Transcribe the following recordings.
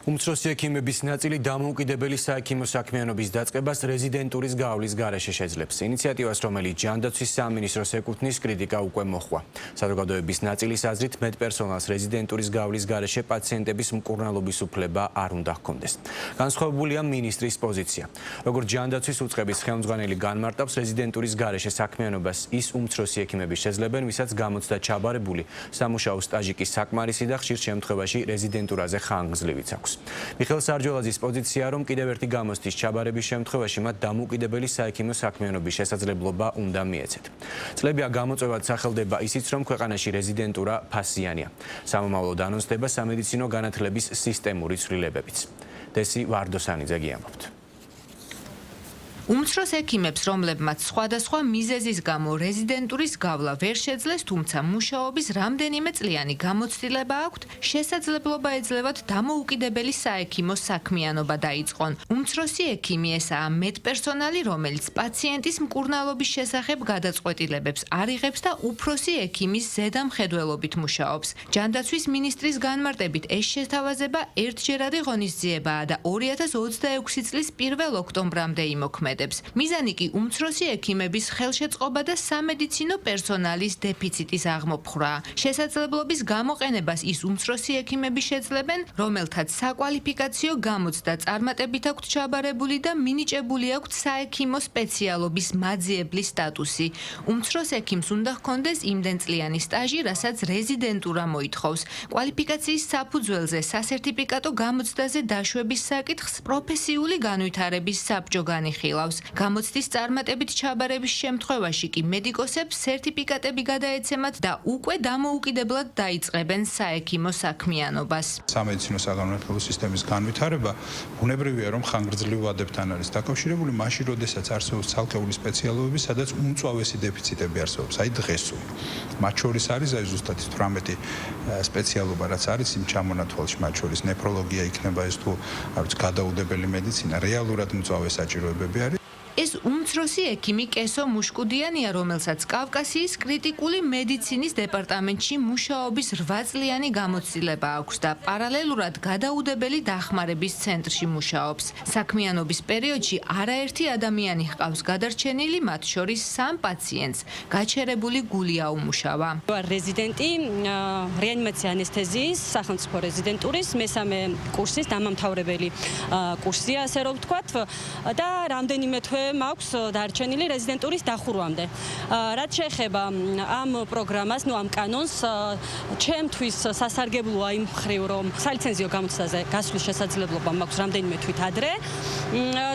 უმცროსი ექიმების ნაწილი დამოუკიდებელი საექიმო საქმიანობის დაწყებას რეზიდენტურის გავლის გარეშე შეძლებს. ინიციატივას, რომელიც ჯანდაცვის სამინისტროს ეკუთვნის, კრიტიკა უკვე მოჰყვა. საზოგადოების ნაწილის აზრით, მედპერსონალს რეზიდენტურის გავლის გარეშე პაციენტების მკურნალობის უფლება არ უნდა ჰქონდეს. განსხვავებულია მინისტრის პოზიცია. როგორც ჯანდაცვის უწყების ხელმძღვანელი განმარტავს, რეზიდენტურის გარეშე საქმიანობას ის უმცროსი ექიმები შეძლებენ, ვისაც გამოცდა ჩაბარებული სამუშაო სტაჟი კი საკმარისი და ხშირ შემთხვევაში რეზიდენტურაზე ხანგრძლივიც აქვს. მიხეილ სარჯოლაძის პოზიცია, რომ კიდევ ერთი გამოცდის ჩაბარების შემთხვევაში მათ დამოუკიდებელი საექიმო საქმიანობის შესაძლებლობა უნდა მიეცეთ. წლებია გამოწვევად სახელდება ისიც, რომ ქვეყანაში რეზიდენტურა ფასიანია. სამომავლოდ ანონსდება სამედიცინო განათლების სისტემური ცვლილებებიც. დესი ვარდოსანიძე გიამბობთ. უმცროს ექიმებს, რომლებმაც სხვადასხვა მიზეზის გამო რეზიდენტურის გავლა ვერ შეძლეს, თუმცა მუშაობის რამდენიმე წლიანი გამოცდილება აქვთ, შესაძლებლობა ეძლევათ დამოუკიდებელი საექიმო საქმიანობა დაიწყონ. უმცროსი ექიმი ესაა მედპერსონალი, რომელიც პაციენტის მკურნალობის შესახებ გადაწყვეტილებებს არიღებს და უფროსი ექიმის ზედამხედველობით მუშაობს. ჯანდაცვის მინისტრის განმარტებით, ეს შეთავაზება ერთჯერადი ღონისძიებაა და 2026 წლის 1 ოქტომბრამდე იმოქმედებს. მიზანი კი უმცროსი ექიმების ხელშეწყობა და სამედიცინო პერსონალის დეფიციტის აღმოფხვრაა. შესაძლებლობის გამოყენებას ის უმცროსი ექიმები შეძლებენ, რომელთაც საკვალიფიკაციო გამოცდა წარმატებით აქვთ ჩაბარებული და მინიჭებული აქვთ საექიმო სპეციალობის მაძიებლის სტატუსი. უმცროს ექიმს უნდა ჰქონდეს იმდენწლიანი სტაჟი, რასაც რეზიდენტურა მოითხოვს. კვალიფიკაციის საფუძველზე სასერტიფიკატო გამოცდაზე დაშვების საკითხს პროფესიული განვითარების საბჭო განიხილავს. გამოცდის წარმატებით ჩაბარების შემთხვევაში კი მედიკოსებს სერტიფიკატები გადაეცემათ და უკვე დამოუკიდებლად დაიწყებენ საექიმო საქმიანობას. სამედიცინო საგანმანათლებლო სისტემის განვითარება ბუნებრივია, რომ ხანგრძლივ ვადებთან არის დაკავშირებული, მაშინ როდესაც არსებობს ცალკეული სპეციალობები, სადაც უმწვავესი დეფიციტები არსებობს, აი დღესული. მათ შორის არის აი ზუსტად 18 სპეციალობა, რაც არის იმ ჩამონათვალში, მათ შორის ნეფროლოგია იქნება ეს თუ არ ვიცი გადაუდებელი მედიცინა, რეალურად მწვავე საჭიროებები არის. ეს უმცროსი ექიმი კესო მუშკუდიანია, რომელსაც კავკასიის კრიტიკული მედიცინის დეპარტამენტში მუშაობის 8 წლიანი გამოცდილება აქვს და პარალელურად გადაუდებელი დახმარების ცენტრში მუშაობს. საქმიანობის პერიოდში არაერთი ადამიანი ჰყავს გადარჩენილი, მათ შორის 3 პაციენტს გაჩერებული გული აუმუშავა. ვარ რეზიდენტი რეანიმაცია ანესთეზიის სახელმწიფო რეზიდენტურის მესამე კურსის დამამთავრებელი კურსია, ასე რომ ვთქვათ, და რამდენიმე თვე მაქვს დარჩენილი რეზიდენტურის დახურვამდე. რაც შეეხება ამ პროგრამას, ამ კანონს, ჩემთვის სასარგებლოა იმ მხრივ, რომ სალიცენზიო გამოცდაზე გასვლის შესაძლებლობა მაქვს რამდენიმე თვით ადრე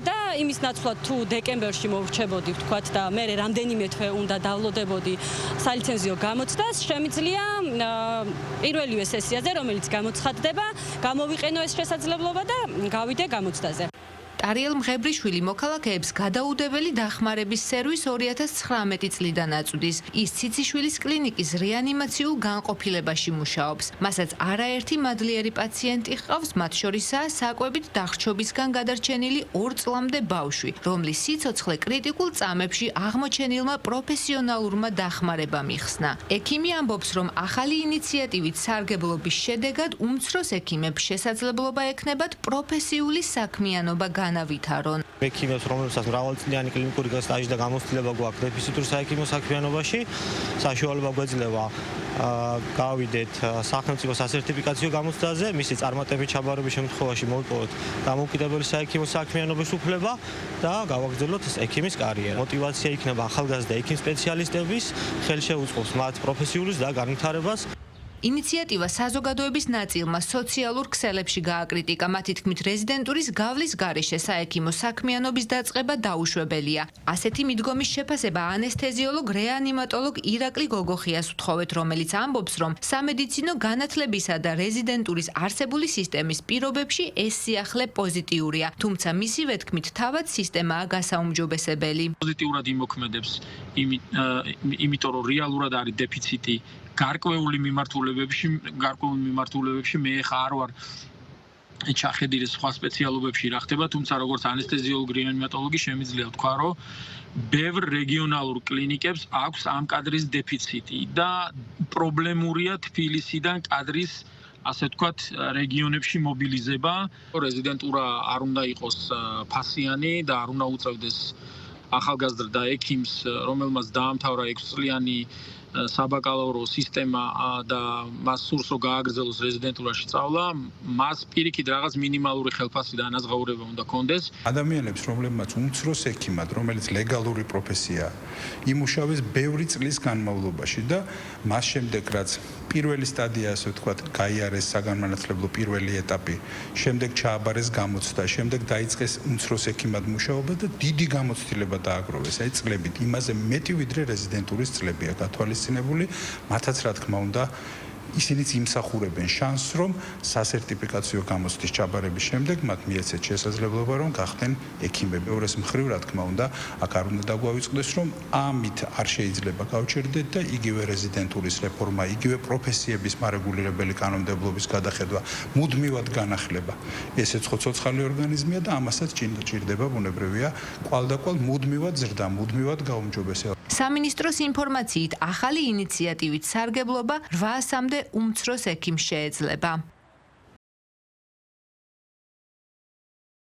და იმის ნაცვლად თუ დეკემბერში მოვრჩებოდი, ვთქვათ, და მე რამდენიმე თვე უნდა დავლოდებოდი სალიცენზიო გამოცდას, შემიძლია პირველივე სესიაზე, რომელიც გამოცხადდება, გამოვიყენო ეს შესაძლებლობა და გავიდე გამოცდაზე. ტარიელ მღებრიშვილი მოქალაქეებს გადაუდებელი დახმარების სერვისს 2019 წლიდან აწვდის. ის ციციშვილის კლინიკის რეანიმაციულ განყოფილებაში მუშაობს. მასაც არაერთი მადლიერი პაციენტი ჰყავს, მათ შორისაა საკვებით დახრჩობისგან გადარჩენილი 2 წლამდე ბავშვი, რომლის სიცოცხლე კრიტიკულ წამებში აღმოჩენილმა პროფესიონალურმა დახმარებამ იხსნა. ექიმი ამბობს, რომ ახალი ინიციატივით სარგებლობის შედეგად უმცროს ექიმებს შესაძლებლობა ექნებათ პროფესიული საქმიანობა განავითარონ. ექიმებს, რომლებსაც მრავალწლიანი კლინიკური სტაჟი და გამოცდილება გვაქვს დეფიციტურ საექიმო საქმიანობაში, საშუალება გვეძლევა გავიდეთ სახელმწიფო სასერტიფიკაციო გამოცდაზე, მისი წარმატებით ჩაბარების შემთხვევაში მოვიპოვოთ დამოუკიდებელი საექიმო საქმიანობის უფლება და გავაგრძელოთ ექიმის კარიერა. მოტივაცია იქნება ახალგაზრდა ექიმ სპეციალისტების, ხელშეუწყობს მათ პროფესიულიზმს და განვითარებას. ინიციატივა საზოგადოების ნაწილმა სოციალურ ქსელებში გააკრიტიკა. მათი თქმით, რეზიდენტურის გავლის გარეშე საექიმო საქმიანობის დაწყება დაუშვებელია. ასეთი მიდგომის შეფასება ანესთეზიოლოგ რეანიმატოლოგ ირაკლი გოგოხიას ვთხოვეთ, რომელიც ამბობს, რომ სამედიცინო განათლებისა და რეზიდენტურის არსებული სისტემის პირობებში ეს სიახლე პოზიტიურია, თუმცა მისივე თქმით, თავად სისტემაა გასაუმჯობესებელი. პოზიტიურად იმოქმედებს, იმიტომ რომ რეალურად არის დეფიციტი გარკვეული მიმართულებებში მე ხა არ ვარ ჩახედილი სხვა სპეციალობებში რა ხდება, თუმცა როგორც ანესთეზიოლოგი რეანიმატოლოგი შემიძლია ვთქვა, რომ ბევრ რეგიონალურ კლინიკებს აქვს ამ კადრის დეფიციტი და პრობლემურია თბილისიდან კადრის ასე ვთქვათ, რეგიონებში მობილიზება. რეზიდენტურა არ უნდა იყოს ფასიანი და არ უნდა უწევდეს ახალგაზრდა ექიმს, რომელმაც დაამთავრა 6-წლიანი საბაკალავრო სისტემა და მას სურს რომ გააგრძელოს რეზიდენტურაში სწავლა, მას პირიქით რაღაც მინიმალური ხელფასი და ანაზღაურება უნდა კონდეს. ადამიანებს, რომლებმაც უმცროს ექიმად, რომელიც ლეგალური პროფესიაა, იმუშავეს ბევრი წლის განმავლობაში და მას შემდეგ რაც პირველი სტადია, ასე ვთქვათ, გაიარეს საგანმანათლებლო პირველი ეტაპი, შემდეგ ჩააბარეს გამოცდა, შემდეგ დაიწყეს უმცროს ექიმად მუშაობა და დიდი გამოცდილება დააგროვეს, აი წლებით, იმაზე მეტი ვიდრე რეზიდენტურის წლებია გათვალისწინებული, მათაც რა თქმა უნდა ისინიც იმსახურებენ შანსს, რომ სასერტიფიკაციო გამოცდის ჩაბარების შემდეგ მათ მიეცეთ შესაძლებლობა, რომ გახდნენ ექიმები. ორეს მხრივ, რა თქმა უნდა, აქ არ უნდა დაგვავიწყდეს, რომ ამით არ შეიძლება გავჩერდეთ და იგივე რეზიდენტურის რეფორმა, იგივე პროფესიების მარეგულირებელი კანონმდებლობის გადახედვა მუდმივად განახლება. ესეც ხო ცოცხალი ორგანიზმია და ამასაც ჭირდება ბუნებრივია კვალდაკვალ მუდმივად ზრდა, მუდმივად გაუმჯობესება. სამინისტროს ინფორმაციით ახალი ინიციატივით სარგებლობა 800-მდე უმცროს ექიმს შეეძლება.